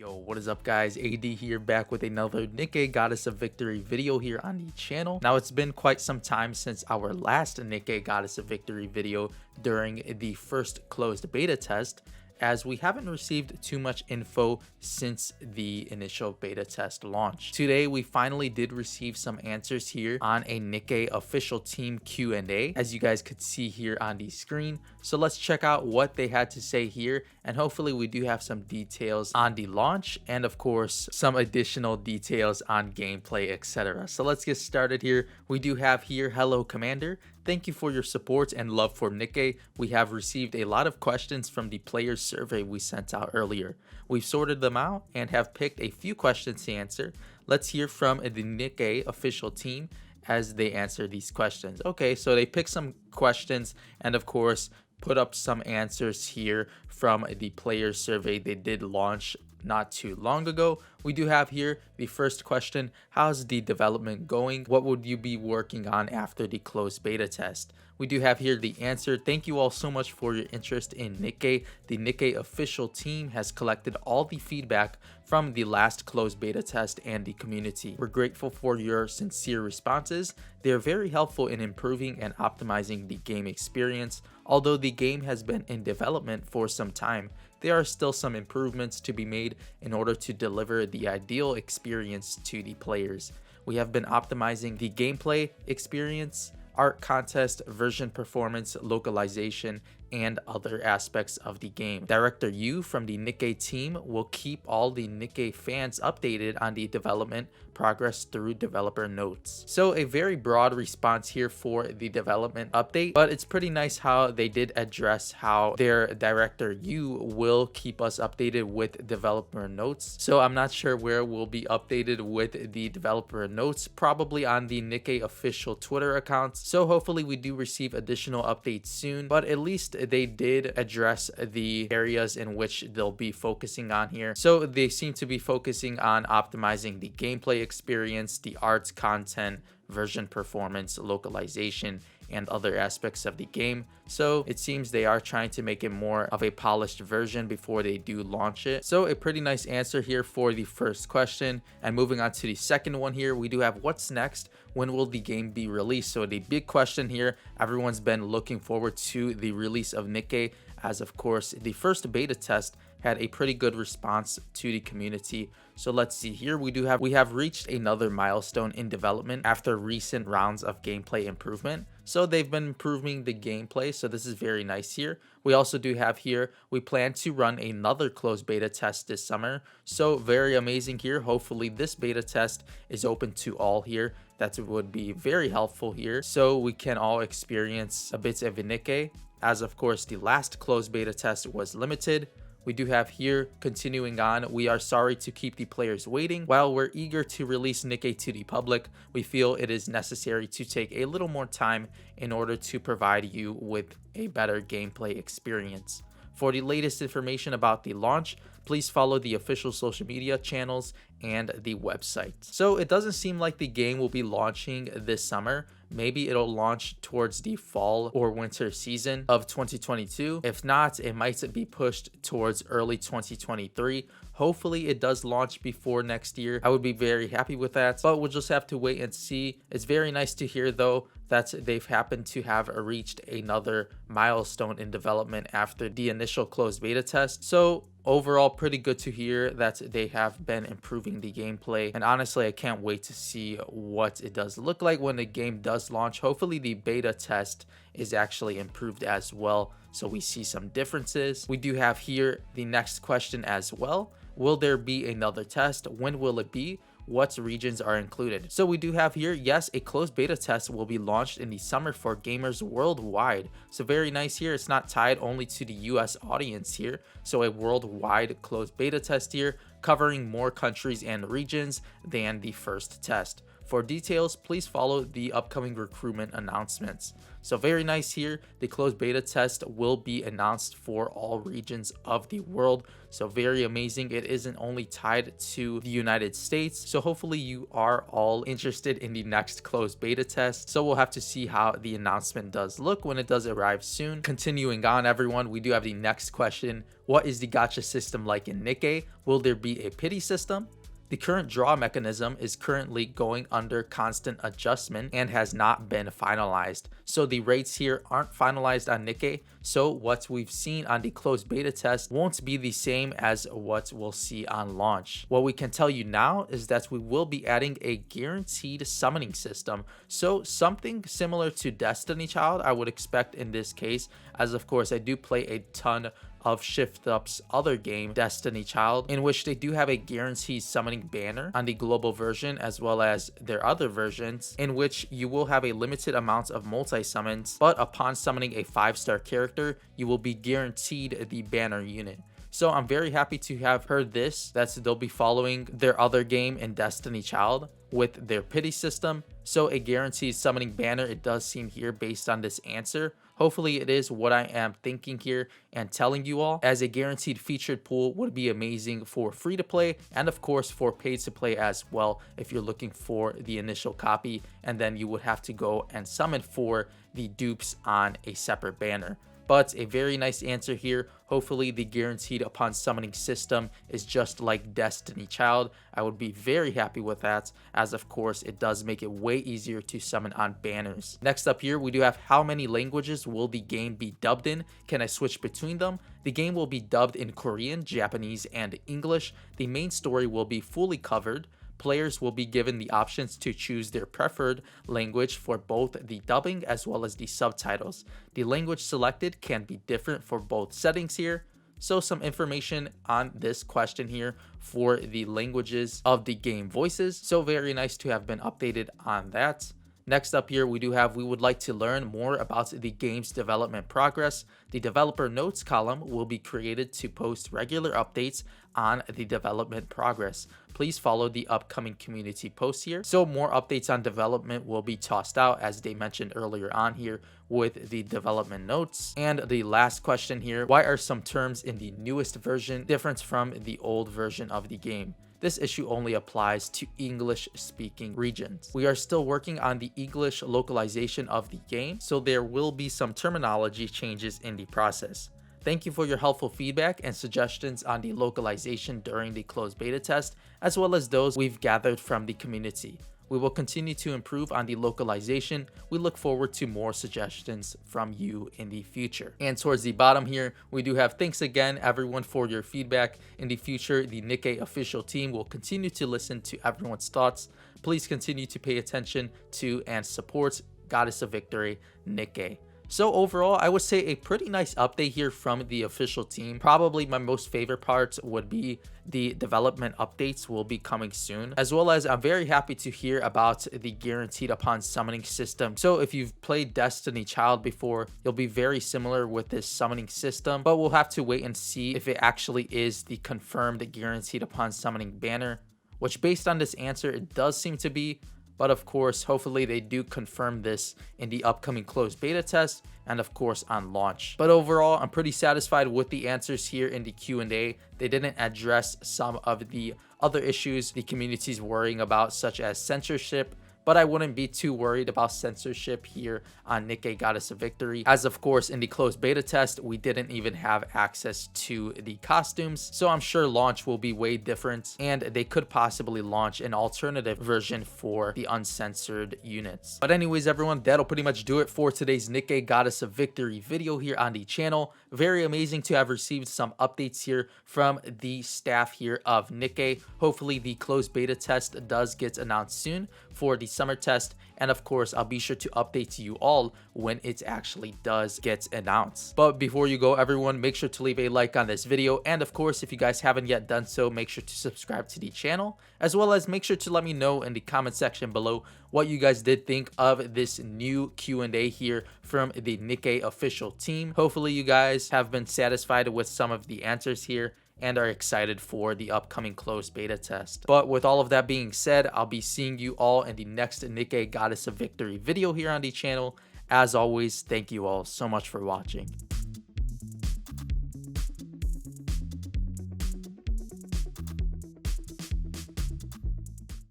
Yo, what is up guys? AD here, back with another Nikke Goddess of Victory video here on the channel. Now it's been quite some time since our last Nikke Goddess of Victory video during the first closed beta test, as we haven't received too much info since the initial beta test launch. Today we finally did receive some answers here on a Nikke official team Q&A, as you guys could see here on the screen. So let's check out what they had to say here, and hopefully we do have some details on the launch and of course some additional details on gameplay, etc. So let's get started here. We do have here, hello Commander. Thank you for your support and love for Nikke. We have received a lot of questions from the players survey we sent out earlier. We've sorted them out and have picked a few questions to answer. Let's hear from the Nikke official team as they answer these questions. Okay, so they picked some questions and of course put up some answers here from the players survey they did launch not too long ago. We do have here the first question: how's the development going? What would you be working on after the closed beta test? We do have here the answer: thank you all so much for your interest in Nikke. The Nikke official team has collected all the feedback from the last closed beta test and the community. We're grateful for your sincere responses. They are very helpful in improving and optimizing the game experience. Although the game has been in development for some time, there are still some improvements to be made in order to deliver the ideal experience to the players. We have been optimizing the gameplay experience, art contest, version performance, localization, and other aspects of the game. Director Yu from the Nikke team will keep all the Nikke fans updated on the development progress through developer notes. So a very broad response here for the development update, but it's pretty nice how they did address how their director Yu will keep us updated with developer notes. So I'm not sure where we'll be updated with the developer notes, probably on the Nikke official Twitter account. So hopefully we do receive additional updates soon, but at least they did address the areas in which they'll be focusing on here. So they seem to be focusing on optimizing the gameplay experience, the arts content, version performance, localization, and other aspects of the game. So it seems they are trying to make it more of a polished version before they do launch it. So a pretty nice answer here for the first question. And moving on to the second one here, we do have what's next? When will the game be released? So the big question here, everyone's been looking forward to the release of Nikke, as of course the first beta test had a pretty good response to the community. So let's see here, we have reached another milestone in development after recent rounds of gameplay improvement. So they've been improving the gameplay, so this is very nice here. We also do have here, we plan to run another closed beta test this summer. So very amazing here. Hopefully this beta test is open to all here. That would be very helpful here, so we can all experience a bit of Nikke, as of course the last closed beta test was limited. We do have here, continuing on, we are sorry to keep the players waiting. While we're eager to release Nikke to the public, we feel it is necessary to take a little more time in order to provide you with a better gameplay experience. For the latest information about the launch, please follow the official social media channels and the website. So it doesn't seem like the game will be launching this summer. Maybe it'll launch towards the fall or winter season of 2022. If not, it might be pushed towards early 2023. Hopefully it does launch before next year. I would be very happy with that, but we'll just have to wait and see. It's very nice to hear though that they've happened to have reached another milestone in development after the initial closed beta test. So overall, pretty good to hear that they have been improving the gameplay, and honestly I can't wait to see what it does look like when the game does launch. Hopefully the beta test is actually improved as well, so we see some differences. We do have here the next question as well: will there be another test? When will it be? What regions are included? So we do have here, yes, a closed beta test will be launched in the summer for gamers worldwide. So very nice here. It's not tied only to the US audience here. So a worldwide closed beta test here, covering more countries and regions than the first test. For details, please follow the upcoming recruitment announcements. So very nice here. The closed beta test will be announced for all regions of the world. So very amazing. It isn't only tied to the United States. So hopefully you are all interested in the next closed beta test. So we'll have to see how the announcement does look when it does arrive soon. Continuing on, everyone, we do have the next question. What is the gacha system like in Nikke? Will there be a pity system? The current draw mechanism is currently going under constant adjustment and has not been finalized. So the rates here aren't finalized on Nikke. So what we've seen on the closed beta test won't be the same as what we'll see on launch. What we can tell you now is that we will be adding a guaranteed summoning system. So something similar to Destiny Child, I would expect in this case, as of course I do play a ton of Shift Up's other game, Destiny Child, in which they do have a guaranteed summoning banner on the global version as well as their other versions, in which you will have a limited amount of multi-summons, but upon summoning a 5-star character, you will be guaranteed the banner unit. So I'm very happy to have heard this, that they'll be following their other game in Destiny Child with their pity system. So a guaranteed summoning banner, it does seem here based on this answer. Hopefully it is what I am thinking here and telling you all, as a guaranteed featured pool would be amazing for free to play and of course for paid to play as well if you're looking for the initial copy, and then you would have to go and summon for the dupes on a separate banner. But a very nice answer here. Hopefully the guaranteed upon summoning system is just like Destiny Child. I would be very happy with that, as of course it does make it way easier to summon on banners. Next up here, we do have how many languages will the game be dubbed in? Can I switch between them? The game will be dubbed in Korean, Japanese, and English. The main story will be fully covered. Players will be given the options to choose their preferred language for both the dubbing as well as the subtitles. The language selected can be different for both settings here. So some information on this question here for the languages of the game voices. So very nice to have been updated on that. Next up here, we would like to learn more about the game's development progress. The developer notes column will be created to post regular updates on the development progress. Please follow the upcoming community posts here. So more updates on development will be tossed out, as they mentioned earlier on here with the development notes. And the last question here, why are some terms in the newest version different from the old version of the game? This issue only applies to English-speaking regions. We are still working on the English localization of the game, so there will be some terminology changes in the process. Thank you for your helpful feedback and suggestions on the localization during the closed beta test, as well as those we've gathered from the community. We will continue to improve on the localization. We look forward to more suggestions from you in the future. And towards the bottom here, we do have thanks again everyone for your feedback. In the future, the Nikke official team will continue to listen to everyone's thoughts. Please continue to pay attention to and support Goddess of Victory, Nikke. So overall, I would say a pretty nice update here from the official team. Probably my most favorite parts would be the development updates will be coming soon, as well as I'm very happy to hear about the guaranteed upon summoning system. So if you've played Destiny Child before, you'll be very similar with this summoning system, but we'll have to wait and see if it actually is the confirmed guaranteed upon summoning banner, which based on this answer, it does seem to be. But of course, hopefully they do confirm this in the upcoming closed beta test and of course on launch. But overall, I'm pretty satisfied with the answers here in the Q&A. They didn't address some of the other issues the community is worrying about, such as censorship, but I wouldn't be too worried about censorship here on Nikke Goddess of Victory, as of course in the closed beta test we didn't even have access to the costumes, so I'm sure launch will be way different and they could possibly launch an alternative version for the uncensored units. But anyways everyone, that'll pretty much do it for today's Nikke Goddess of Victory video here on the channel. Very amazing to have received some updates here from the staff here of Nikke. Hopefully the closed beta test does get announced soon for the summer test, and of course I'll be sure to update you all when it actually does get announced. But before you go everyone, make sure to leave a like on this video, and of course if you guys haven't yet done so, make sure to subscribe to the channel, as well as make sure to let me know in the comment section below what you guys did think of this new Q&A here from the Nikke official team. Hopefully you guys have been satisfied with some of the answers here, and are excited for the upcoming closed beta test. But with all of that being said, I'll be seeing you all in the next Nikke Goddess of Victory video here on the channel. As always, thank you all so much for watching.